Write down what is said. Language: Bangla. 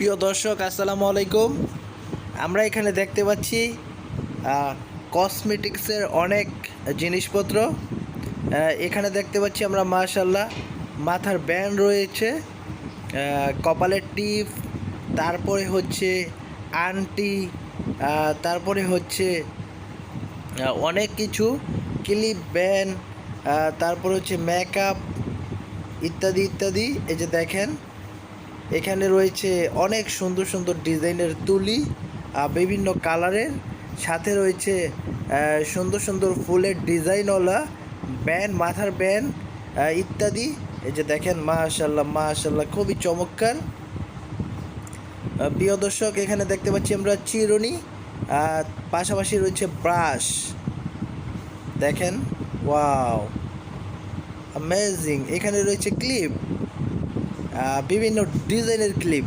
প্রিয় দর্শক আসসালামু আলাইকুম। আমরা এখানে দেখতে পাচ্ছি কসমেটিক্সের অনেক জিনিসপত্র। এখানে দেখতে পাচ্ছি আমরা মাশাল্লাহ মাথার ব্যান্ড রয়েছে, কপালের টিপ, তারপরে হচ্ছে আংটি, তারপরে হচ্ছে অনেক কিছু ক্লিপ ব্যান্ড, তারপরে হচ্ছে মেকআপ ইত্যাদি ইত্যাদি। এই যে দেখেন এখানে রয়েছে অনেক সুন্দর সুন্দর ডিজাইনের তুলি, বিভিন্ন কালারের, সাথে রয়েছে সুন্দর সুন্দর ফুলের ডিজাইনওয়ালা ব্যান্ড, মাথার ব্যান্ড ইত্যাদি। এই যে দেখেন মাশাল্লাহ মাশাল্লাহ খুবই চমৎকার। প্রিয় দর্শক এখানে দেখতে পাচ্ছি আমরা চিরুনি, পাশাপাশি রয়েছে ব্রাশ। দেখেন ওয়াও অ্যামেজিং। এখানে রয়েছে ক্লিপ, বিভিন্ন ডিজাইনের ক্লিপ।